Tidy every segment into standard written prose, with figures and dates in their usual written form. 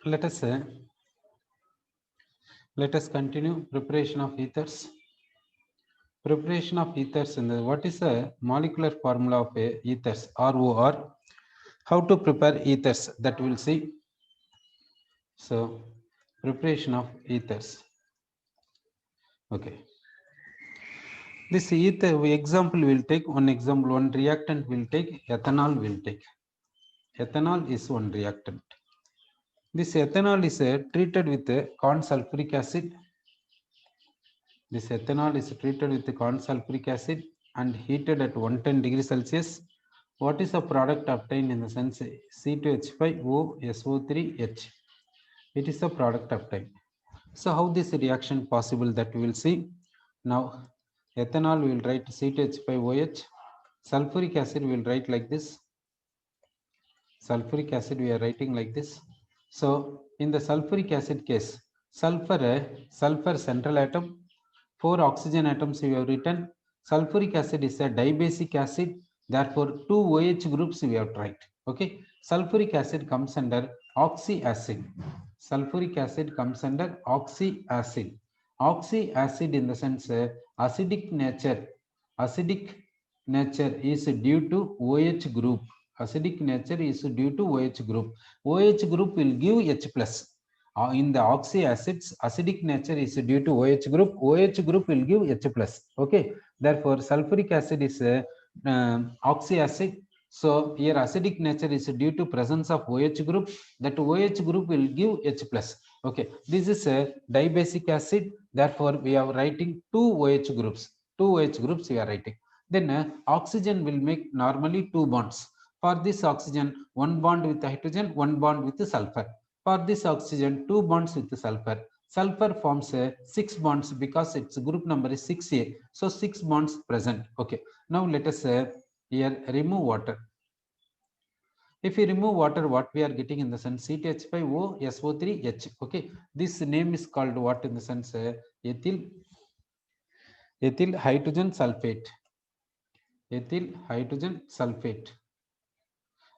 let us say, let us continue preparation of ethers. Preparation of ethers in the, what is the molecular formula of a ethers, ROR? How to prepare ethers, that we'll see. So preparation of ethers. Okay, this ether example will take one example, one reactant will take, ethanol will take. Ethanol is one reactant. This ethanol is treated with corn sulfuric acid. This ethanol is treated with corn sulfuric acid and heated at 110 degrees Celsius. What is the product obtained in the sense C2H5O SO3H? It is the product obtained. So how this reaction possible, that we will see. Now ethanol we will write C2H5OH, sulfuric acid we will write like this. Sulfuric acid we are writing like this. So in the sulfuric acid case, sulfur central atom, 4 oxygen atoms we have written. Sulfuric acid is a dibasic acid, therefore 2 OH groups we have tried. Okay, sulfuric acid comes under oxy acid. Sulfuric acid comes under oxy acid. Oxy acid in the sense acidic nature. Acidic nature is due to OH group. Acidic nature is due to OH group. OH group will give H plus. In the oxy acids, acidic nature is due to OH group. OH group will give H plus. Okay, therefore sulfuric acid is oxy acid. So here acidic nature is due to presence of OH group. That OH group will give H plus. Okay, this is a dibasic acid. Therefore we are writing 2 OH groups. 2 OH groups we are writing. Then oxygen will make normally 2 bonds. For this oxygen, 1 bond with hydrogen, 1 bond with sulfur. For this oxygen, 2 bonds with sulfur. Sulfur forms 6 bonds because its group number is 6A. So 6 bonds present. Okay. Now let us here remove water. If we remove water, what we are getting in the sense C2H5OSO3H. Okay. This name is called what in the sense ethyl hydrogen sulfate. Ethyl hydrogen sulfate.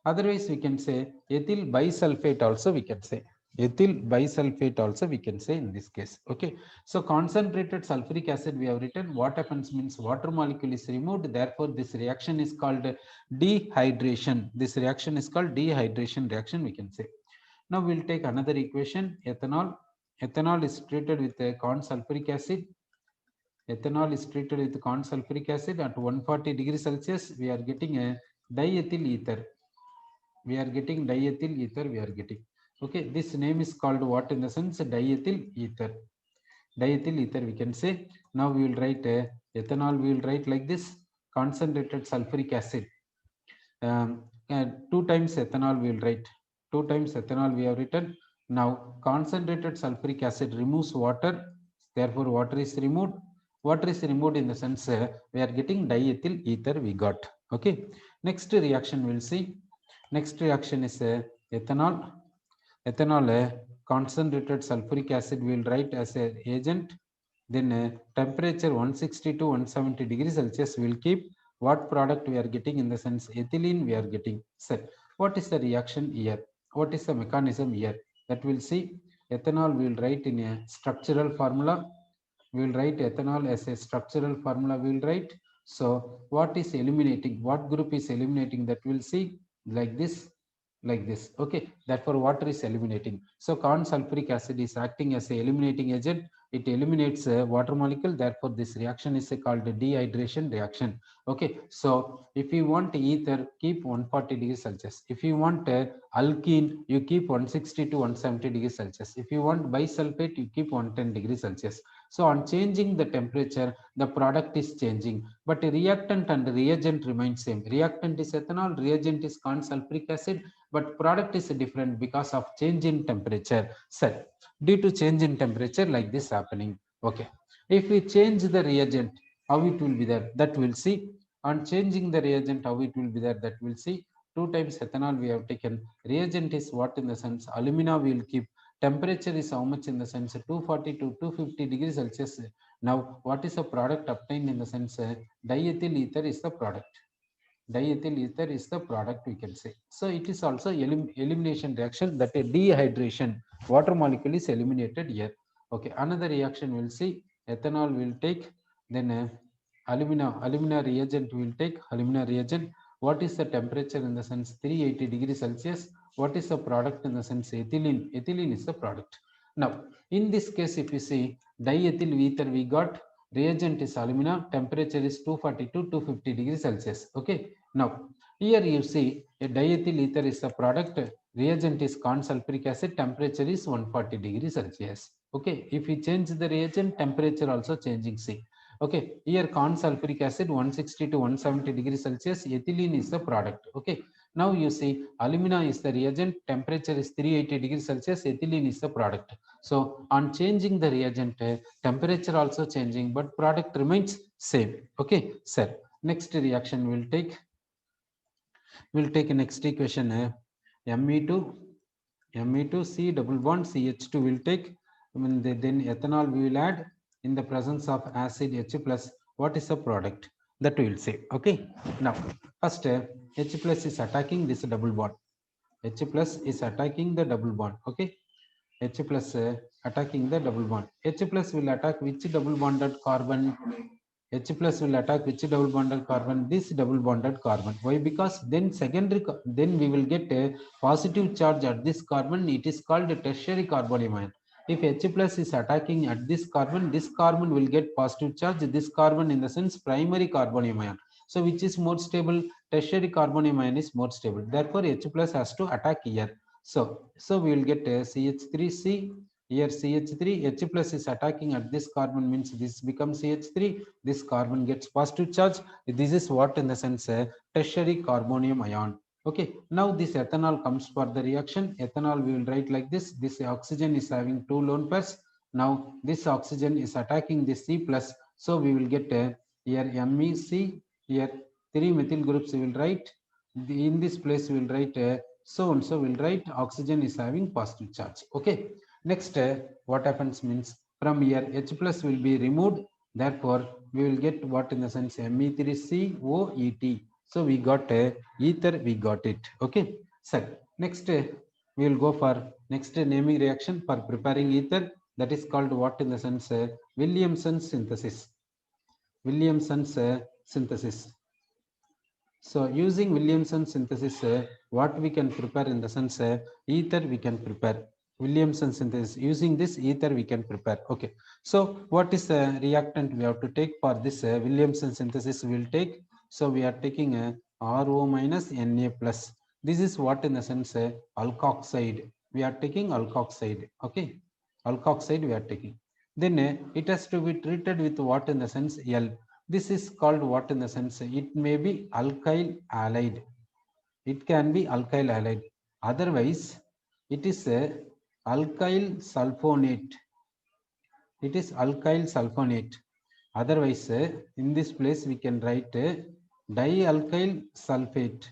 Otherwise we can say ethyl bisulfate also we can say. Ethyl bisulfate also we can say in this case. Okay, so concentrated sulfuric acid we have written. What happens means water molecule is removed, therefore this reaction is called dehydration. This reaction is called dehydration reaction we can say. Now we'll take another equation. Ethanol is treated with corn sulfuric acid. Ethanol is treated with corn sulfuric acid at 140 degrees Celsius. We are getting a diethyl ether. We are getting diethyl ether. We are getting. Okay, this name is called what in the sense diethyl ether. Diethyl ether we can say. Now we will write ethanol. We will write like this: concentrated sulfuric acid. 2 times ethanol we will write. 2 times ethanol we have written. Now concentrated sulfuric acid removes water. Therefore water is removed. Water is removed in the sense we are getting diethyl ether we got. Okay. Next reaction we'll see. Next reaction is ethanol. Ethanol concentrated sulfuric acid we will write as a agent. Then temperature 160 to 170 degrees Celsius we will keep. What product we are getting in the sense ethylene we are getting. So what is the reaction here? What is the mechanism here? That we'll see. Ethanol we will write in a structural formula. We will write ethanol as a structural formula we will write. So what is eliminating? What group is eliminating? That we'll see like this. Like this. Okay, therefore water is eliminating. So corn sulfuric acid is acting as a eliminating agent. It eliminates water molecule, therefore this reaction is called dehydration reaction. Okay, so if you want ether, keep 140 degrees Celsius. If you want alkene, you keep 160 to 170 degrees Celsius. If you want bisulfate, you keep 110 degrees Celsius. So on changing the temperature, the product is changing, but reactant and reagent remain same. Reactant is ethanol, reagent is corn sulfuric acid, but product is different because of change in temperature. So due to change in temperature, like this happening. Okay, if we change the reagent, how it will be there, that we'll see. On changing the reagent, how it will be there, that we'll see. 2 times ethanol we have taken. Reagent is what in the sense alumina we will keep. Temperature is how much in the sense 240 to 250 degrees Celsius. Now what is the product obtained in the sense diethyl ether is the product. Diethyl ether is the product we can say. So it is also elimination reaction, that a dehydration. water molecule is eliminated here. Okay, another reaction we'll see. Ethanol will take, then alumina reagent will take, alumina reagent. What is the temperature in the sense 380 degrees Celsius? What is the product in the sense ethylene? Ethylene is the product. Now, in this case, if you see diethyl ether, we got reagent is alumina, temperature is 240 to 250 degrees Celsius. Okay. Now, here you see a diethyl ether is the product, reagent is corn sulfuric acid, temperature is 140 degrees Celsius. Okay. If we change the reagent, temperature also changing. See. Okay. Here corn sulfuric acid 160 to 170 degrees Celsius, ethylene is the product. Okay. Now you see alumina is the reagent, temperature is 380 degrees Celsius, ethylene is the product. So on changing the reagent, temperature also changing, but product remains same. Okay, sir. Next reaction we'll take next equation. Me2 C double bond CH2 will take. Then ethanol we will add in the presence of acid H plus. What is the product? That we will say. Okay. Now, first H plus is attacking this double bond. H plus is attacking the double bond. Okay. H plus attacking the double bond. H plus will attack which double bonded carbon? H plus will attack which double bonded carbon? This double bonded carbon. Why? Because then then we will get a positive charge at this carbon. It is called a tertiary carbonium ion. If H plus is attacking at this carbon will get positive charge. This carbon in the sense primary carbonium ion. So which is more stable? Tertiary carbonium ion is more stable. Therefore, H plus has to attack here. So we will get CH3C. Here CH3, H plus is attacking at this carbon, means this becomes CH3. This carbon gets positive charge. This is what in the sense tertiary carbonium ion. Okay, now this ethanol comes for the reaction. Ethanol we will write like this. This oxygen is having two lone pairs. Now this oxygen is attacking this C plus. So we will get here MEC. Here three methyl groups we will write. In this place we will write so and so will write oxygen is having positive charge. Okay. Next, what happens means from here H plus will be removed. Therefore, we will get what in the sense Me3COET. So we got ether, we got it. Okay. So next, we will go for next naming reaction for preparing ether. That is called what in the sense Williamson's synthesis. Williamson's synthesis. So using Williamson synthesis, what we can prepare in the sense ether we can prepare. Williamson synthesis, using this ether we can prepare. Okay. So what is the reactant we have to take for this Williamson synthesis we will take? So we are taking a RO minus Na plus. This is what in the sense alkoxide. We are taking alkoxide. Okay. Alkoxide we are taking. Then it has to be treated with what in the sense L. This is called what in the sense it may be alkyl halide. It can be alkyl halide. Otherwise, it is a alkyl sulfonate. It is alkyl sulfonate. Otherwise, in this place we can write dialkyl sulfate.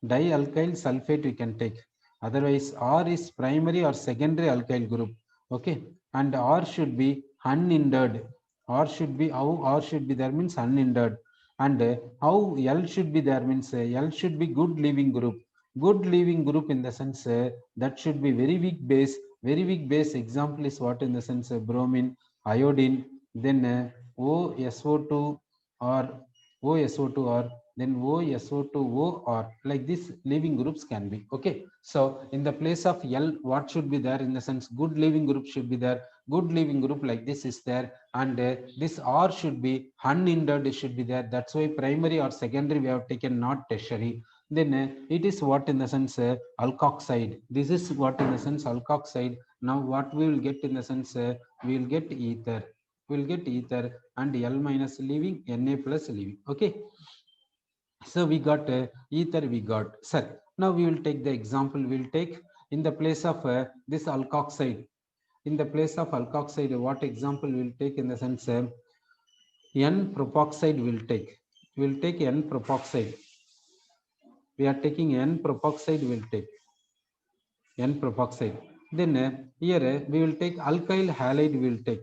Dialkyl sulfate we can take. Otherwise, R is primary or secondary alkyl group. Okay, and R should be unhindered. R should be how R should be there means unhindered, and how L should be there means L should be good leaving group. Good leaving group in the sense that should be very weak base. Very weak base example is what in the sense bromine, iodine, then OSO2 or OSO2 or then OSO2O or like this leaving groups can be. Okay. So in the place of L, what should be there in the sense good leaving group should be there. Good leaving group like this is there, and this R should be unhindered, it should be there. That's why primary or secondary we have taken, not tertiary. Then it is what in the sense alkoxide. This is what in the sense alkoxide. Now what we will get in the sense we will get ether. We will get ether and L minus leaving, Na plus leaving. Okay. So we got ether, we got. Sir, now we will take the example. We will take in the place of this alkoxide. In the place of alkoxide, what example we will take in the sense N propoxide will take. We will take N propoxide. We are taking N propoxide, we will take N propoxide. Then here we will take alkyl halide, we will take.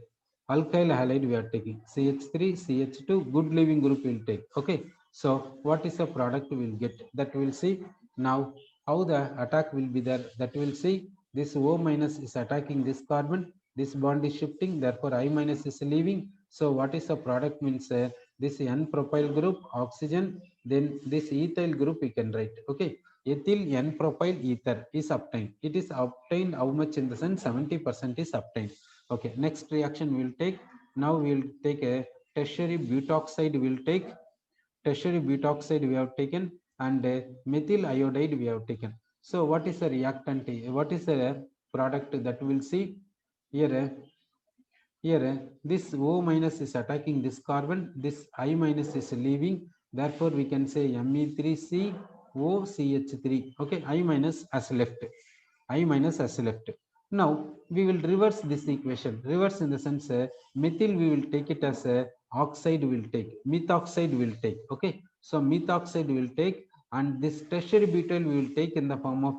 Alkyl halide we are taking. CH3, CH2, good leaving group we will take. Okay. So what is the product we will get? That we will see. Now how the attack will be there, that we will see. this O minus is attacking this carbon, this bond is shifting, therefore I minus is leaving. So what is the product means this N propyl group oxygen, then this ethyl group we can write. Okay, ethyl N propyl ether is obtained. It is obtained how much? In the sense 70% is obtained. Okay, next reaction we will take. Now we will take a tertiary butoxide. We will take tertiary butoxide we have taken, and methyl iodide we have taken. So what is the reactant? What is the product that we will see here? This O minus is attacking this carbon, this I minus is leaving. Therefore, we can say Me3COCH3. Okay, I minus has left. I minus has left. Now, we will reverse this equation. Reverse in the sense, methyl we will take it as a oxide will take. Methoxide will take. Okay, so methoxide will take, and this tertiary butyl we will take in the form of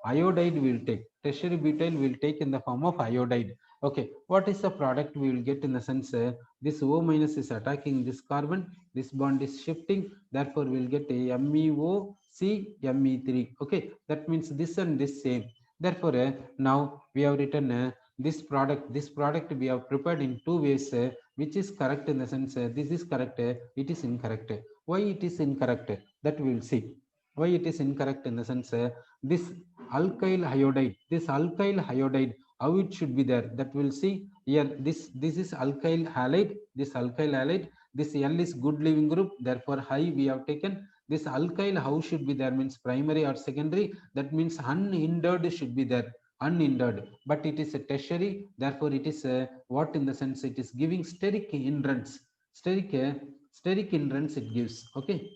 iodide we will take. Tertiary butyl we will take in the form of iodide. Okay, what is the product we will get in the sense this O minus is attacking this carbon, this bond is shifting, therefore we will get a MEOC Me3. Okay, that means this and this same. Therefore, now we have written this product. This product we have prepared in two ways, which is correct in the sense this is correct, it is incorrect. Why it is incorrect? That we will see. Why it is incorrect in the sense this alkyl iodide, how it should be there, that we'll see here. This is alkyl halide, this L is good leaving group, therefore high we have taken. This alkyl how should be there means primary or secondary, that means unhindered should be there, unhindered, but it is a tertiary, therefore it is what in the sense it is giving steric hindrance, steric hindrance it gives. Okay,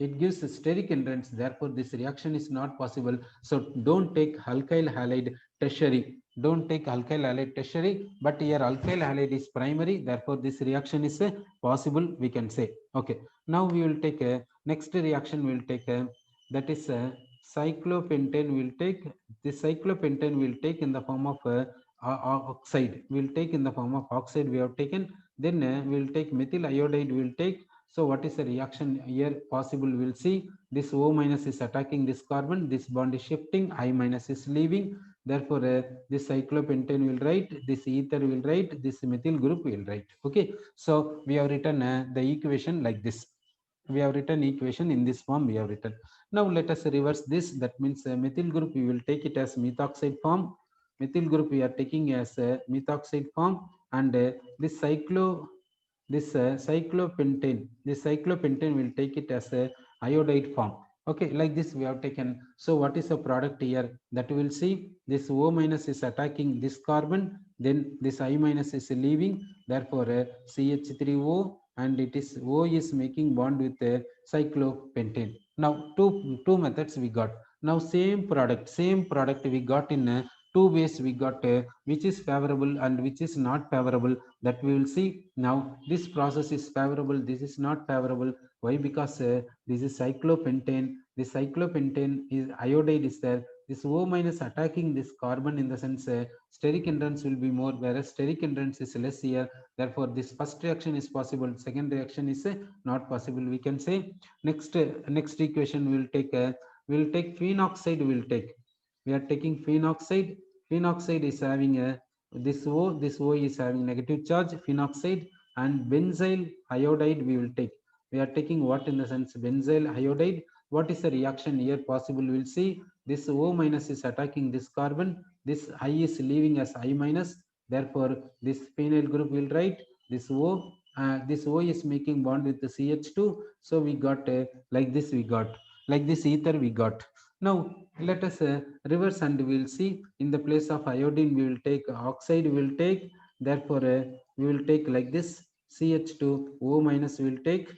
it gives a steric hindrance, therefore this reaction is not possible. So don't take alkyl halide tertiary, don't take alkyl halide tertiary, but here alkyl halide is primary, therefore this reaction is possible, we can say. Okay, now we will take a next reaction, we will take a, that is a cyclopentane. We will take this cyclopentane, we will take in the form of oxide, we will take in the form of oxide we have taken. Then we will take methyl iodide, we will take. So what is the reaction here possible? We'll see this O minus is attacking this carbon, this bond is shifting, I minus is leaving. Therefore, this cyclopentane will write, this ether will write, this methyl group will write. Okay, so we have written the equation like this. We have written equation in this form. We have written. Now let us reverse this. That means methyl group we will take it as methoxide form. Methyl group we are taking as methoxide form, and this cyclopentane will take it as a iodide form. Okay, like this we have taken. So what is the product here, that we will see? This O minus is attacking this carbon, then this I minus is leaving, therefore CH3O, and it is O is making bond with cyclopentane. Now two methods we got. Now same product we got in two ways we got, which is favorable and which is not favorable, that we will see. Now this process is favorable, this is not favorable. Why? Because this is cyclopentane, this cyclopentane is iodide is there, this O minus attacking this carbon, in the sense steric hindrance will be more, whereas steric hindrance is less here. Therefore this first reaction is possible, second reaction is not possible, we can say. Next equation we will take phenoxide, we are taking phenoxide is having a this O is having negative charge, phenoxide, and benzyl iodide we will take. We are taking what in the sense benzyl iodide. What is the reaction here possible? We will see this O minus is attacking this carbon, this I is leaving as I minus, therefore this phenyl group will write this O is making bond with the CH2. So we got like this, we got like this ether we got. Now let us reverse, and we will see in the place of iodine we will take oxide, we will take, therefore we will take like this CH2O minus, we will take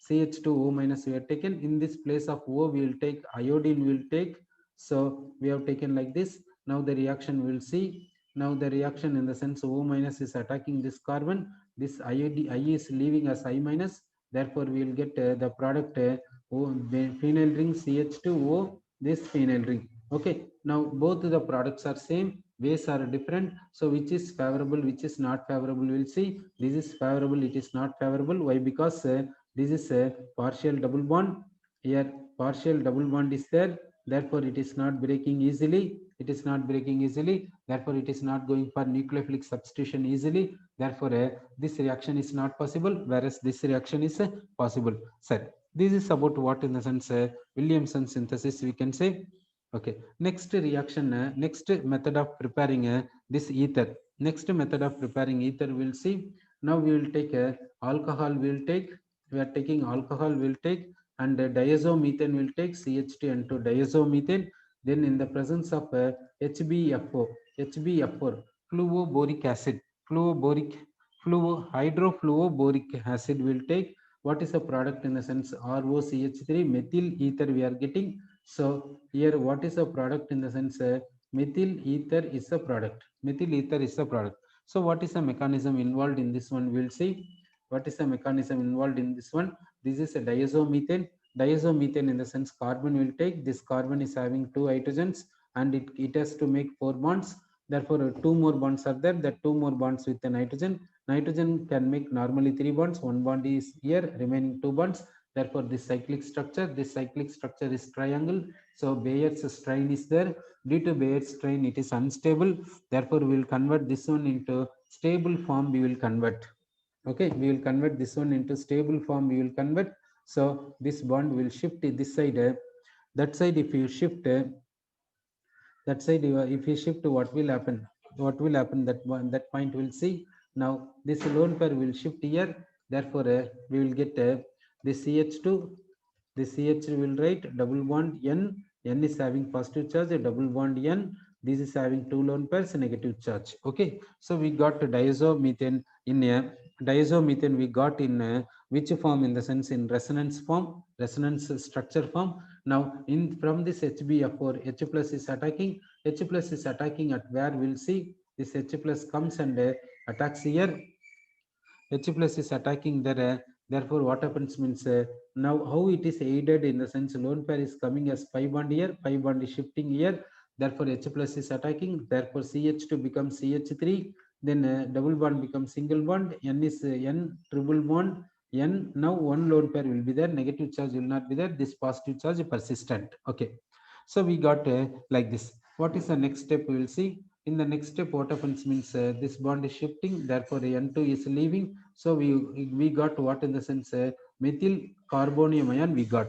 CH2O minus we have taken. In this place of O we will take iodine, we will take. So we have taken like this. Now the reaction we will see. Now the reaction in the sense O minus is attacking this carbon, this iodine I is leaving as I minus, therefore we will get the product phenyl ring CH2O, this phenyl ring. Okay, now both the products are same, ways are different. So which is favorable, which is not favorable, we will see. This is favorable, it is not favorable. Why? Because this is a partial double bond. Here partial double bond is there, therefore it is not breaking easily. It is not breaking easily, therefore it is not going for nucleophilic substitution easily. Therefore, this reaction is not possible, whereas this reaction is possible. Sir, this is about what in the sense Williamson synthesis we can say. Okay, next reaction, next method of preparing this ether. Next method of preparing ether we'll see. Now we will take alcohol. We are taking alcohol. We'll take and diazomethane will take CH2 diazomethane. Then in the presence of HbF4, fluoboric acid, fluoboric hydrofluoboric acid will take. What is the product in the sense ROCH3 methyl ether we are getting. So here what is the product in the sense methyl ether is the product. Methyl ether is the product. So what is the mechanism involved in this one? We'll see. What is the mechanism involved in this one? This is a diazomethane. Diazomethane in the sense carbon will take. This carbon is having 2 hydrogens and it has to make 4 bonds. Therefore, 2 more bonds are there. The 2 more bonds with the nitrogen. Nitrogen can make normally 3 bonds. 1 bond is here, remaining 2 bonds. Therefore, this cyclic structure is triangle. So Bayer's strain is there. Due to Bayer's strain, it is unstable. Therefore, we will convert this one into stable form. We will convert. Okay, we will convert this one into stable form. We will convert. So this bond will shift this side. That side, if you shift that side, if you shift, what will happen? What will happen? That point will see. Now this lone pair will shift here. Therefore, we will get this CH2. This CH will write double bond N. N is having positive charge. Double bond N. This is having 2 lone pairs negative charge. Okay. So we got diazomethane in a diazomethane. We got in which form? In the sense in resonance form, resonance structure form. Now in from this HbF4, H plus is attacking. H plus is attacking at where? We'll see. This H plus comes and attacks here. H plus is attacking there. Therefore, what happens means now how it is aided in the sense lone pair is coming as pi bond here, pi bond is shifting here. Therefore, H plus is attacking. Therefore, CH2 becomes CH3. Then double bond becomes single bond. N is N triple bond. N now one lone pair will be there. Negative charge will not be there. This positive charge persistent. Okay. So we got like this. What is the next step? We will see. In the next step, what happens means this bond is shifting. Therefore, N2 is leaving. So we got what in the sense methyl carbonium ion we got.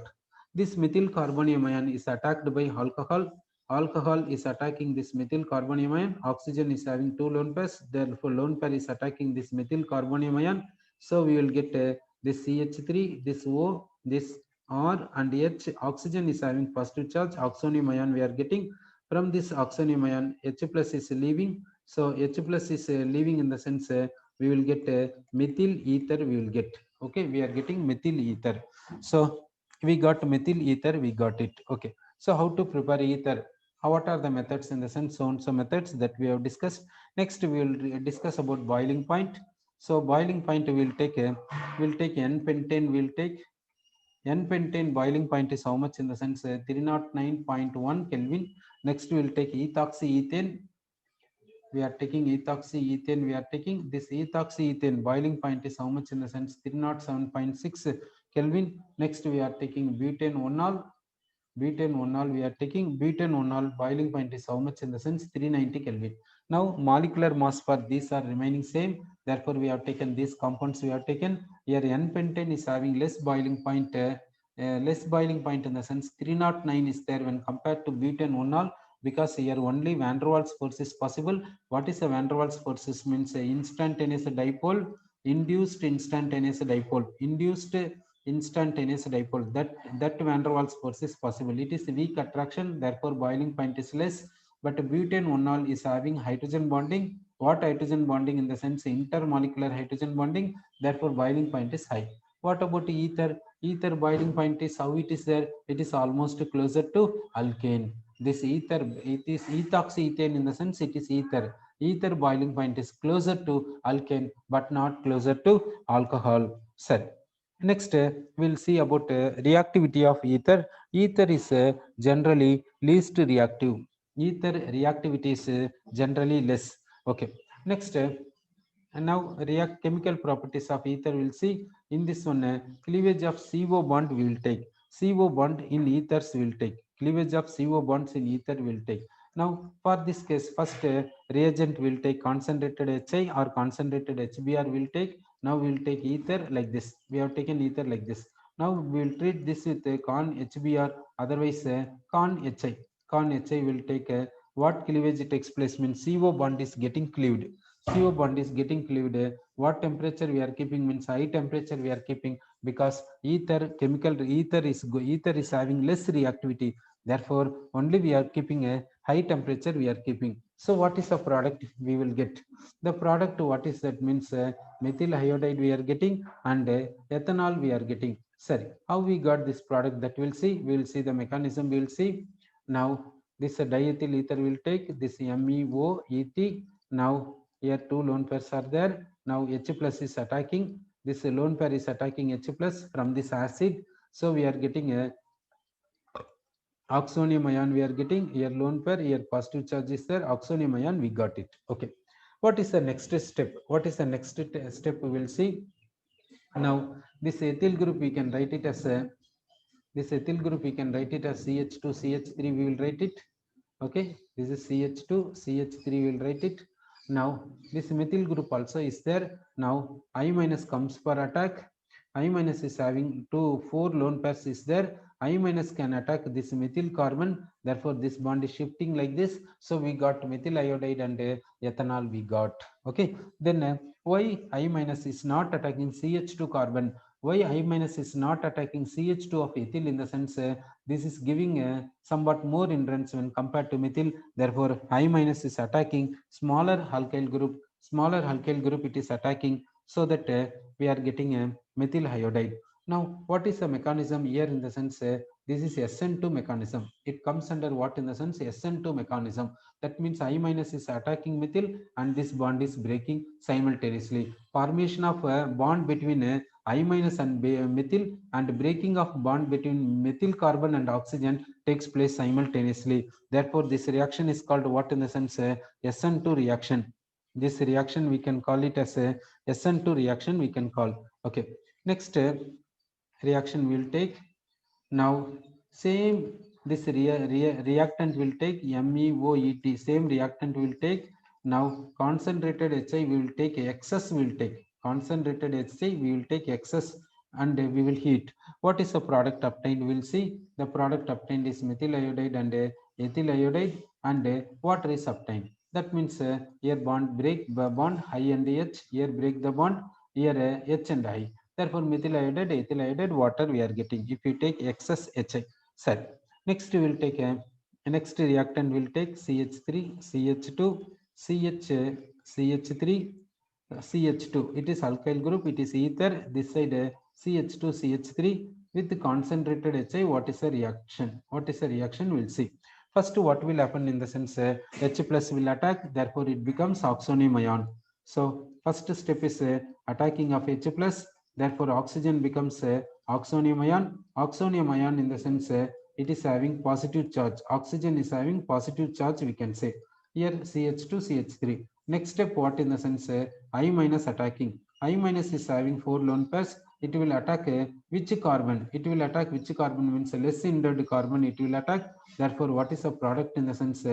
This methyl carbonium ion is attacked by alcohol. Alcohol is attacking this methyl carbonium ion. Oxygen is having 2 lone pairs. Therefore, lone pair is attacking this methyl carbonium ion. So we will get this CH3, this O, this R and H. Oxygen is having positive charge. Oxonium ion we are getting. From this oxonium ion, H plus is leaving. So H plus is leaving in the sense we will get methyl ether. We will get. Okay, we are getting methyl ether. So we got methyl ether. We got it. Okay. So how to prepare ether? What are the methods in the sense? So methods that we have discussed. Next, we will discuss about boiling point. So boiling point we will take N-pentane. We'll take N-pentane boiling point is how much in the sense 309.1 Kelvin. Next we will take ethoxyethane. We are taking ethoxyethane. We are taking this ethoxyethane boiling point is how much in the sense 307.6 Kelvin. Next we are taking butane 1-ol. Butane 1-ol we are taking butane 1-ol boiling point is how much in the sense 390 Kelvin. Now molecular mass for these are remaining same. Therefore, we have taken these compounds. We have taken here N-pentane is having less boiling point. Less boiling point in the sense 309 is there when compared to butane 1-ol, because here only van der Waals force is possible. What is a van der Waals forces? Means instantaneous dipole, induced instantaneous dipole, induced instantaneous dipole. That van der Waals force is possible. It is weak attraction, therefore boiling point is less. But butane 1-ol is having hydrogen bonding. What hydrogen bonding? In the sense intermolecular hydrogen bonding, therefore boiling point is high. What about ether? Ether boiling point is how it is there? It is almost closer to alkane. This ether, it is ethoxyethane in the sense it is ether. Ether boiling point is closer to alkane but not closer to alcohol. Sir. Next, we'll see about reactivity of ether. Ether is generally least reactive. Ether reactivity is generally less. Okay. Next, and now chemical properties of ether we'll see. In this one, cleavage of CO bond we will take. CO bond in ethers we will take. cleavage of CO bonds in ether will take. Now, for this case, first reagent will take concentrated HI or concentrated HBr will take. Now we will take ether like this. We have taken ether like this. Now we will treat this with con HBr, otherwise con HI. Con HI will take what cleavage takes place means CO bond is getting cleaved. CO bond is getting cleaved. What temperature we are keeping means high temperature we are keeping, because ether is having less reactivity. Therefore, only we are keeping a high temperature we are keeping. So what is the product we will get? The product, what is that means methyl iodide we are getting, and ethanol we are getting. Sorry, how we got this product, that we'll see. We will see the mechanism, we will see. Now this diethyl ether will take this MEOET. Now here two lone pairs are there. Now H plus is attacking. This lone pair is attacking H plus from this acid. So we are getting a oxonium ion we are getting. Here lone pair, here positive charge is there, oxonium ion we got it. Okay, what is the next step? What is the next step we will see. Now this ethyl group we can write it as a, this ethyl group we can write it as CH2 CH3 we will write it. Okay, this is CH2 CH3 we will write it. Now this methyl group also is there. Now I minus comes for attack. I minus is having four lone pairs is there. I minus can attack this methyl carbon. Therefore, this bond is shifting like this. So we got methyl iodide and ethanol we got. Okay. Then why I minus is not attacking CH2 carbon? Why I minus is not attacking CH2 of ethyl, in the sense this is giving somewhat more hindrance when compared to methyl. Therefore, I minus is attacking smaller alkyl group. Smaller alkyl group it is attacking, so that we are getting a methyl iodide. Now, what is the mechanism here, in the sense this is SN2 mechanism. It comes under what, in the sense SN2 mechanism. That means I minus is attacking methyl and this bond is breaking simultaneously. Formation of a bond between I minus and methyl and breaking of bond between methyl carbon and oxygen takes place simultaneously. Therefore, this reaction is called what, in the sense SN2 reaction. This reaction we can call it as a SN2 reaction we can call. Okay, next reaction will take. Now same this reactant will take MEOET, same reactant will take. Now concentrated HI we will take, excess we will take, concentrated HI we will take excess, and we will heat. What is the product obtained? We will see. The product obtained is methyl iodide and ethyl iodide, and water is obtained. That means here bond break bond I and H, here break the bond, here H and I. Therefore, methyl iodide, ethyl iodide, water we are getting. If you take excess HI, sir. Next we will take a next reactant will take CH3, CH2, CH, CH3, CH2. It is alkyl group. It is ether. This side CH2, CH3 with concentrated HI. What is the reaction? What is the reaction? We'll see. First, what will happen, in the sense H plus will attack. Therefore, it becomes oxonium ion. So first step is attacking of H plus. Therefore, oxygen becomes oxonium ion. Oxonium ion, in the sense it is having positive charge. Oxygen is having positive charge, we can say. Here CH2, CH3. Next step, what, in the sense I minus attacking. I minus is having four lone pairs. It will attack which carbon? It will attack which carbon means less hindered carbon it will attack. Therefore, what is the product, in the sense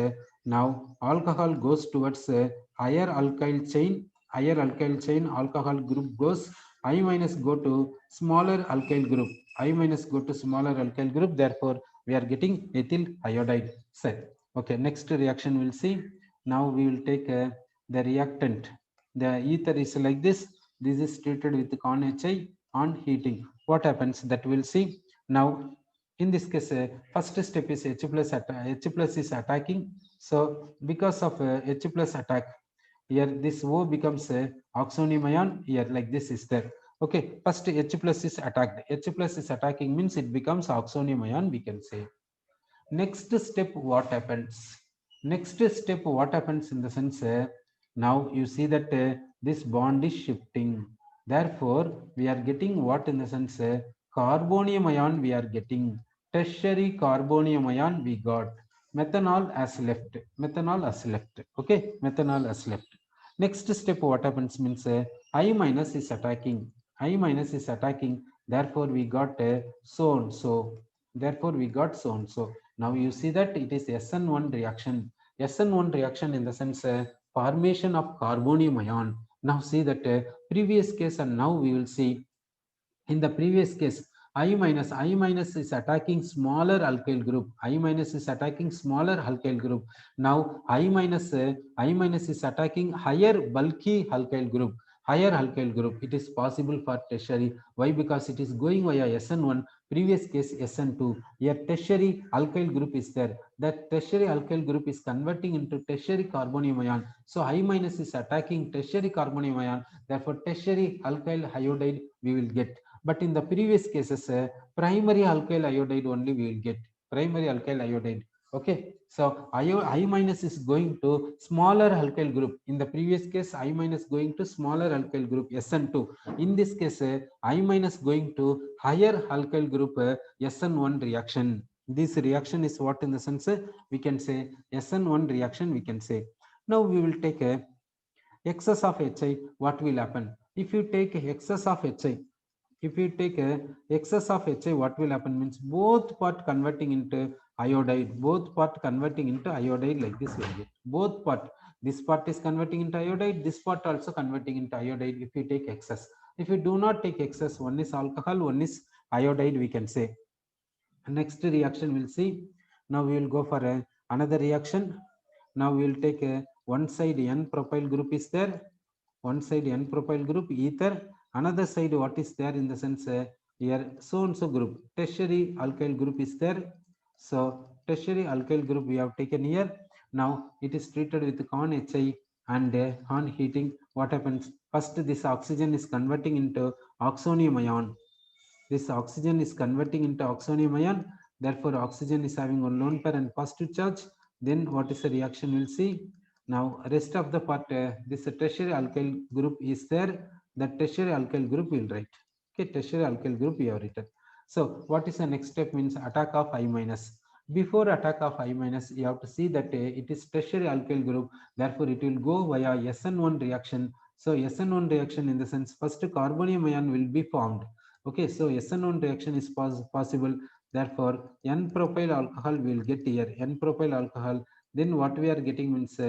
now alcohol goes towards higher alkyl chain. Higher alkyl chain, alcohol group goes. I minus go to smaller alkyl group. I minus go to smaller alkyl group. Therefore, we are getting ethyl iodide. Set. Okay, next reaction we'll see. Now we will take the reactant. The ether is like this. This is treated with con HI on heating. What happens, that we'll see. Now, in this case, first step is H plus is attacking. So, because of H plus attack, here this O becomes a oxonium ion. Here like this is there. Okay, first H plus is attacked. H plus is attacking means it becomes oxonium ion, we can say. Next step, what happens? Next step, what happens, in the sense now you see that this bond is shifting. Therefore, we are getting what, in the sense carbonium ion we are getting. Tertiary carbonium ion we got. Methanol has left. Methanol has left. Okay, methanol has left. Next step, what happens means I minus is attacking. I minus is attacking. Therefore, we got so and so. Therefore, we got so and so. Now you see that it is SN1 reaction. SN1 reaction in the sense formation of carbonium ion. Now see that previous case, and now we will see in the previous case, I minus is attacking smaller alkyl group. I minus is attacking smaller alkyl group. Now I minus is attacking higher bulky alkyl group. Higher alkyl group. It is possible for tertiary. Why? Because it is going via SN1. Previous case SN2. Here tertiary alkyl group is there. That tertiary alkyl group is converting into tertiary carbonium ion. So I minus is attacking tertiary carbonium ion. Therefore, tertiary alkyl iodide we will get. But in the previous cases, primary alkyl iodide only we will get. Primary alkyl iodide. Okay. So I minus is going to smaller alkyl group. In the previous case, I minus going to smaller alkyl group SN2. In this case, I minus going to higher alkyl group SN1 reaction. This reaction is what in the sense we can say SN1 reaction we can say. Now we will take a excess of HI. What will happen? If you take excess of HI, if you take a excess of HI, what will happen means both part converting into iodide, both part converting into iodide like this will get. Both part, this part is converting into iodide, this part also converting into iodide if you take excess. If you do not take excess, one is alcohol, one is iodide we can say. Next reaction we'll see. Now we will go for another reaction. Now we will take one side N propyl group is there, one side N propyl group ether, another side what is there in the sense here so and so group, tertiary alkyl group is there. So tertiary alkyl group we have taken here. Now it is treated with con HI, and on heating what happens? First this oxygen is converting into oxonium ion. This oxygen is converting into oxonium ion. Therefore, oxygen is having one lone pair and positive charge. Then what is the reaction? We'll see. Now, rest of the part, this tertiary alkyl group is there. The tertiary alkyl group will write. Okay, tertiary alkyl group we have written. So, what is the next step? Means attack of I minus. Before attack of I minus, you have to see that it is tertiary alkyl group. Therefore, it will go via SN1 reaction. So, SN1 reaction in the sense first carbonium ion will be formed. Okay, so SN1 reaction is possible. Therefore, N-propyl alcohol we will get here. N-propyl alcohol. Then what we are getting means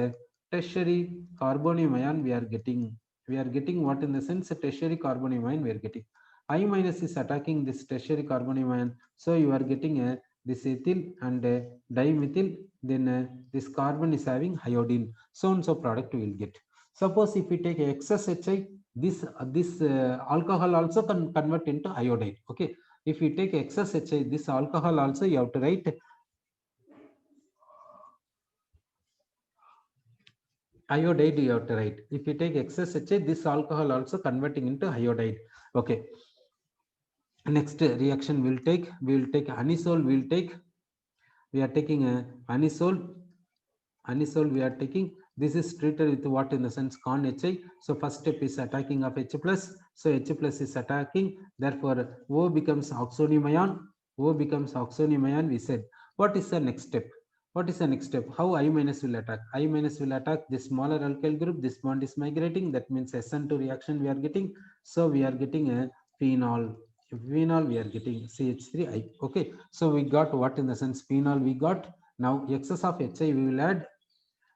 tertiary carbonium ion we are getting. We are getting what in the sense tertiary carbonium ion we are getting. I minus is attacking this tertiary carbonium ion. So you are getting this ethyl and dimethyl. Then this carbon is having iodine. So and so product we will get. Suppose if we take excess HI, this alcohol also can convert into iodide. Okay, if you take excess HI, this alcohol also you have to write iodide, you have to write. If you take excess HI, this alcohol also converting into iodide. Okay, next reaction we will take anisole. We are taking a anisole we are taking. This is treated with what in the sense con HI. So first step is attacking of H plus. So H plus is attacking. Therefore, O becomes oxonium ion. O becomes oxonium ion. We said, what is the next step? What is the next step? How I minus will attack? I minus will attack this smaller alkyl group. This bond is migrating. That means SN2 reaction we are getting. So we are getting a phenol. Phenol we are getting CH3I. Okay. So we got what in the sense phenol we got. Now excess of HI we will add.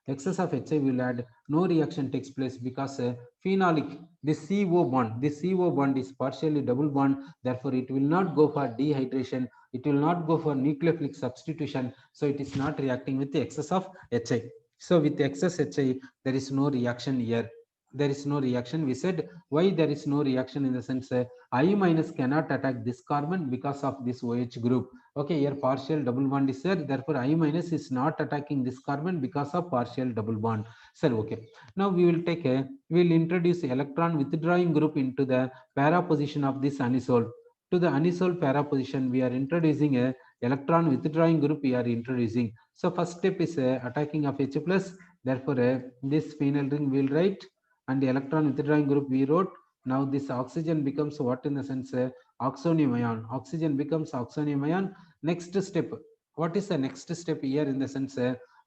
Excess of HI will add. No reaction takes place because phenolic, this CO bond is partially double bond. Therefore, it will not go for dehydration. It will not go for nucleophilic substitution. So it is not reacting with the excess of HI. So with excess HI, there is no reaction here. There is no reaction. We said why there is no reaction in the sense I minus cannot attack this carbon because of this OH group. Okay, here partial double bond is there. Therefore, I minus is not attacking this carbon because of partial double bond. Sir, okay. Now we will take a, we will introduce electron withdrawing group into the para position of this anisole. To the anisole para position, we are introducing a electron withdrawing group. We are introducing. So first step is attacking of H plus. Therefore, this phenyl ring we will write, and the electron withdrawing group we wrote. Now this oxygen becomes what in the sense oxonium ion. Oxygen becomes oxonium ion. Next step, what is the next step here in the sense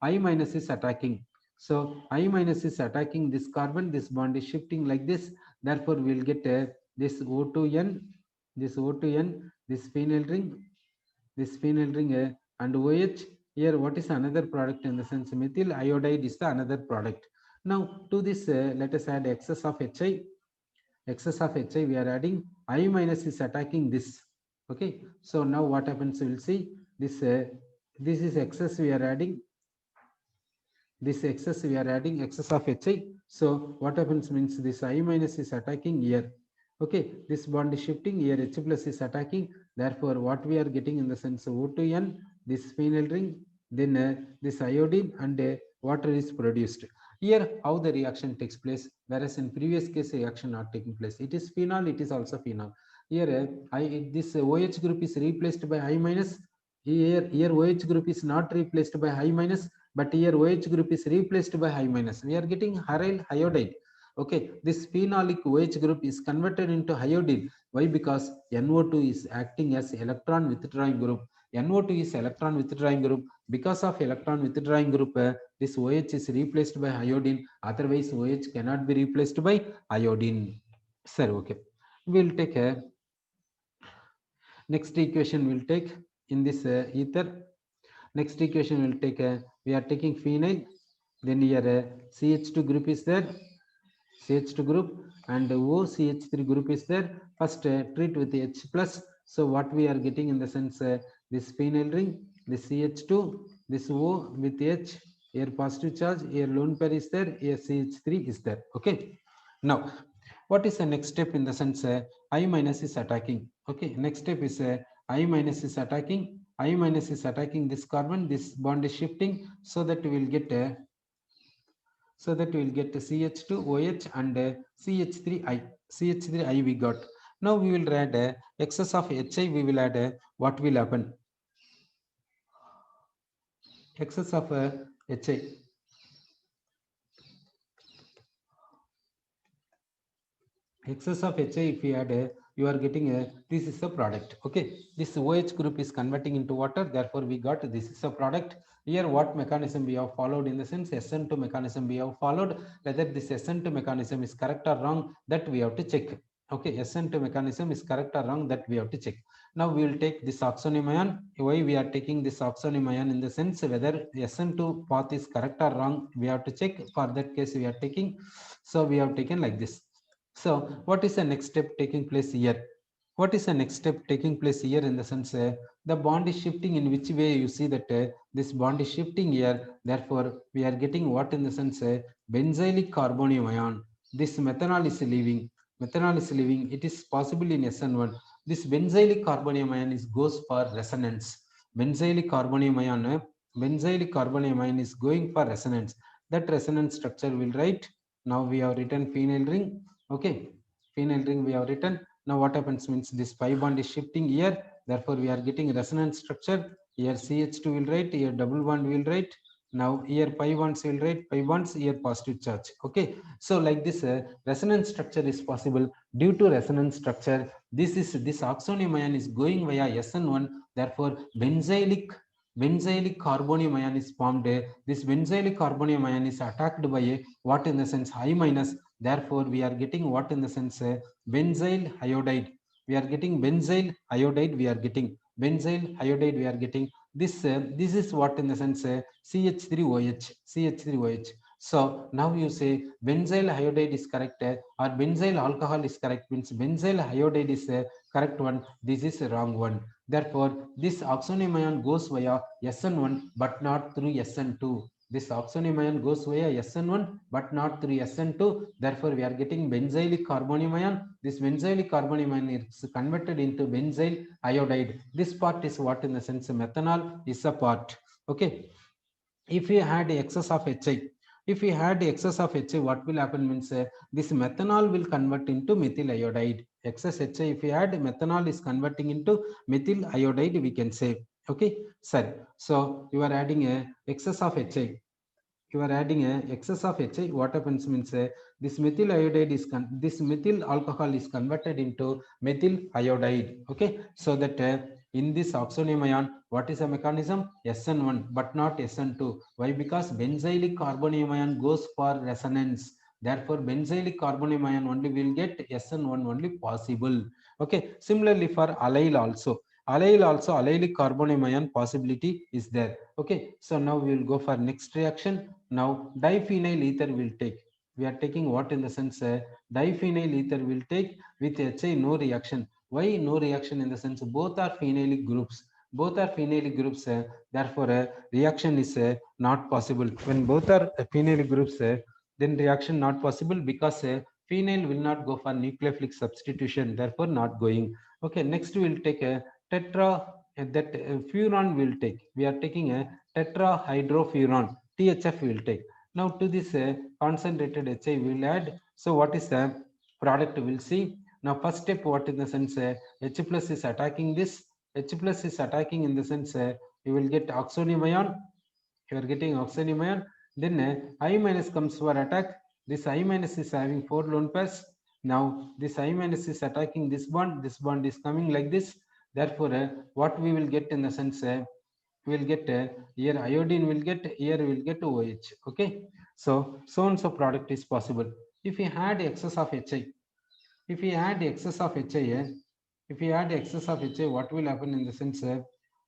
I minus is attacking. So I minus is attacking this carbon. This bond is shifting like this. Therefore, we will get this O2N, this O2N, this phenyl ring and OH. Here what is another product in the sense methyl iodide is the another product. Now to this let us add excess of HI. Excess of HI we are adding, I minus is attacking this. Okay, so now what happens, we will see this this is excess we are adding, this excess we are adding excess of HI. So what happens means this I minus is attacking here. Okay, this bond is shifting here, H plus is attacking. Therefore what we are getting in the sense O2N, this phenyl ring, then this iodine, and water is produced. Here how the reaction takes place, whereas in previous case reaction not taking place, it is phenol, it is also phenol. Here this OH group is replaced by I minus. Here OH group is not replaced by I minus, but here OH group is replaced by I minus. We are getting aryl iodide. Okay, this phenolic OH group is converted into iodine. Why? Because NO2 is acting as electron withdrawing group. NO2 is electron withdrawing group. Because of electron withdrawing group, this OH is replaced by iodine. Otherwise OH cannot be replaced by iodine. Sir, okay, we will take a next equation, we will take in this ether. Next equation will take we are taking phenyl, then here CH2 group is there, CH2 group, and OCH3 group is there. First treat with H plus. So what we are getting in the sense this phenyl ring, this CH2, this O with H, here positive charge, here lone pair is there, here CH3 is there. Okay, now what is the next step in the sense I minus is attacking. Okay, next step is I minus is attacking. I minus is attacking this carbon, this bond is shifting, so that we will get CH2OH and CH3I. CH3I we got. Now we will add excess of HI. We will add what will happen? Excess of HI. Excess of HI, if you add you are getting this is a product. Okay, this OH group is converting into water, therefore we got this is a product. Here what mechanism we have followed, in the sense SN2 mechanism we have followed. Whether this SN2 mechanism is correct or wrong, that we have to check. Okay, SN2 mechanism is correct or wrong, that we have to check. Now we will take this oxonium ion. Why we are taking this oxonium ion, in the sense whether SN2 path is correct or wrong, we have to check. For that case we are taking, so we have taken like this. So what is the next step taking place here? What is the next step taking place here, in the sense the bond is shifting? In which way? You see that this bond is shifting here. Therefore we are getting what, in the sense benzylic carbonium ion. This methanol is leaving. Methanol is leaving. It is possible in SN1. This benzylic carbonium ion is goes for resonance. Benzylic carbonium ion, benzylic carbonium ion is going for resonance. That resonance structure will write. Now we have written phenyl ring. Okay, phenyl ring we have written. Now what happens means this pi bond is shifting here, therefore we are getting resonance structure. Here CH2 will write, here double bond will write. Now here pi bonds will write, pi bonds, here positive charge. Okay, so like this resonance structure is possible. Due to resonance structure, this oxonium ion is going via SN1. Therefore benzylic carbonium ion is formed. This benzylic carbonium ion is attacked by what, in the sense I minus. Therefore we are getting what, in the sense benzyl iodide. We are getting benzyl iodide. We are getting benzyl iodide. We are getting this. This is what, in the sense CH3OH. CH3OH. So now you say benzyl iodide is correct or benzyl alcohol is correct, means benzyl iodide is correct one. This is a wrong one. Therefore this oxonium ion goes via SN1 but not through SN2. This oxonium ion goes via SN1 but not through SN2. Therefore we are getting benzylic carbonium ion. This benzylic carbonium ion is converted into benzyl iodide. This part is what, in the sense methanol is a part. Okay, if we had excess of HI, if we had excess of HI, what will happen means this methanol will convert into methyl iodide. Excess HI, if we had, methanol is converting into methyl iodide, we can say. Okay, sir. So you are adding a excess of HI. You are adding a excess of HI. What happens means this methyl iodide is this methyl alcohol is converted into methyl iodide. Okay, so that in this oxonium ion, what is the mechanism? SN1 but not SN2. Why? Because benzylic carbonium ion goes for resonance. Therefore benzylic carbonium ion only will get SN1 only possible. Okay, similarly for allyl also. Allyl also, allylic carbonium ion possibility is there. Okay, so now we will go for next reaction. Now diphenyl ether will take. We are taking what in the sense diphenyl ether will take with HI no reaction. Why no reaction? In the sense both are phenylic groups. Both are phenylic groups. Therefore, reaction is not possible. When both are phenylic groups, then reaction not possible because phenyl will not go for nucleophilic substitution. Therefore, not going. Okay, next we will take a tetra that furan will take. We are taking a tetrahydrofuran. THF will take. Now to this concentrated HI we will add. So what is the product? We'll see. Now first step, what in the sense H plus is attacking this. H plus is attacking in the sense you will get oxonium ion. You are getting oxonium ion. Then I minus comes for attack. This I minus is having 4 lone pairs. Now this I minus is attacking this bond. This bond is coming like this. Therefore, what we will get in the sense we will get here iodine will get, here we will get OH. Okay, so and so product is possible. If we had excess of HI, if we add excess of HI, if we add excess of HI, what will happen in the sense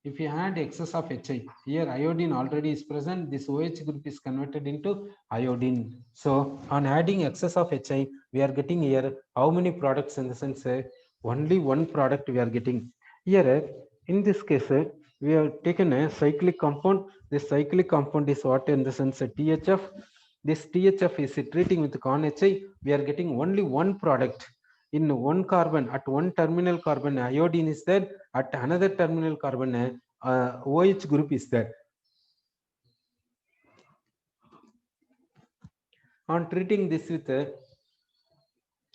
if you add excess of HI, here iodine already is present, this OH group is converted into iodine. So on adding excess of HI, we are getting here how many products in the sense only one product we are getting. Here in this case, we have taken a cyclic compound. This cyclic compound is what in the sense THF. This THF is treating with con HI. We are getting only one product. In one carbon, at one terminal carbon iodine is there, at another terminal carbon OH group is there. On treating this with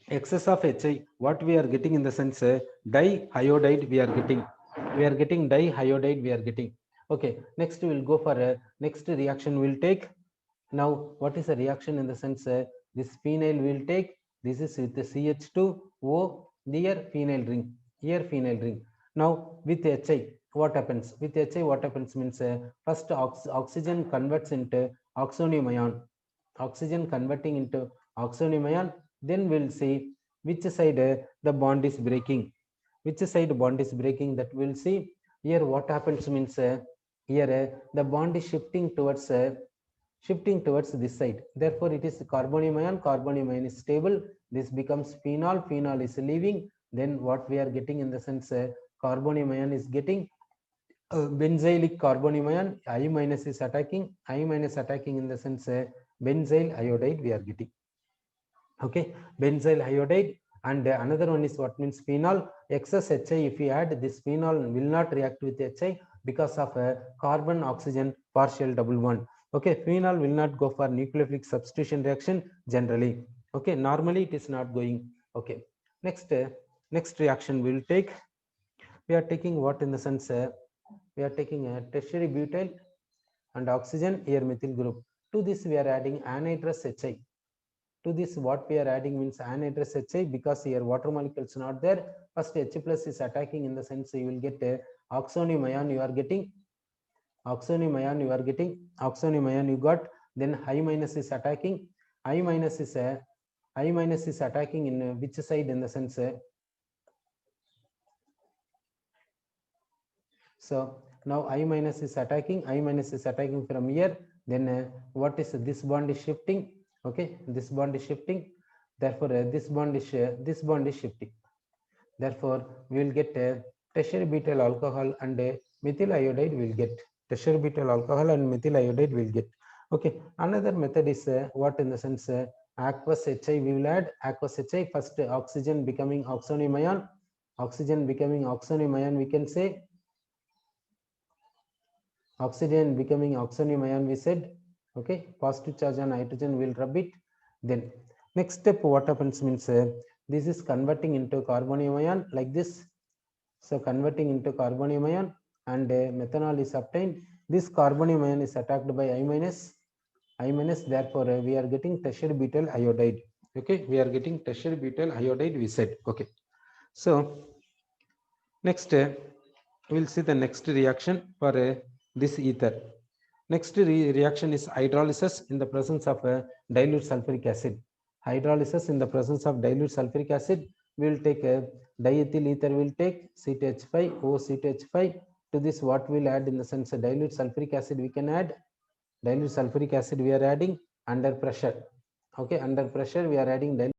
excess of HI, what we are getting in the sense diiodide we are getting. We are getting diiodide we are getting. Okay, next we will go for next reaction we will take. Now what is the reaction in the sense this phenyl will take. This is with the CH2O, here phenyl ring, here phenyl ring. Now with HI, what happens? With HI, what happens means first oxygen converts into oxonium ion. Oxygen converting into oxonium ion. Then we'll see which side the bond is breaking. Which side bond is breaking, that we'll see. Here what happens means here the bond is shifting towards this side. Therefore, it is carbonium ion. Carbonium ion is stable. This becomes phenol. Phenol is leaving. Then what we are getting in the sense carbonium ion is getting benzylic carbonium ion. I minus is attacking. I minus attacking in the sense benzyl iodide we are getting. Okay, benzyl iodide. And another one is what means phenol. Excess HI, if we add, this phenol will not react with HI because of a carbon oxygen partial double bond. Okay, phenol will not go for nucleophilic substitution reaction generally. Okay, normally it is not going. Okay, next reaction we will take. We are taking what in the sense we are taking a tertiary butyl and oxygen, here methyl group. To this we are adding anhydrous HI. To this what we are adding means anhydrous HI, because here water molecules not there. First H plus is attacking in the sense you will get a oxonium ion, you are getting oxonium ion, you are getting oxonium ion you got. Then I minus is attacking. I minus is attacking in which side in the sense so now I minus is attacking. I minus is attacking from here. Then what is this bond is shifting. Okay, this bond is shifting. Therefore, this bond is shifting. Therefore, we will get tertiary butyl alcohol and methyl iodide. We will get tertiary butyl alcohol and methyl iodide. We will get. Okay. Another method is what in the sense aqueous HI. We will add aqueous HI. First, oxygen becoming oxonium ion. Oxygen becoming oxonium ion. We can say oxygen becoming oxonium ion. We said. Okay, positive charge on hydrogen, will rub it. Then next step, what happens means this is converting into carbonium ion like this. So converting into carbonium ion and methanol is obtained. This carbonium ion is attacked by I minus. Therefore, we are getting tertiary butyl iodide. Okay, we are getting tertiary butyl iodide. We said. Okay, so next we'll see the next reaction for this ether. Next reaction is hydrolysis in the presence of dilute sulfuric acid. Hydrolysis in the presence of dilute sulfuric acid. we will take diethyl ether, will take CTH5, OCTH5. To this, what we'll add in the sense dilute sulfuric acid we can add. Dilute sulfuric acid we are adding under pressure. Okay, under pressure we are adding dilute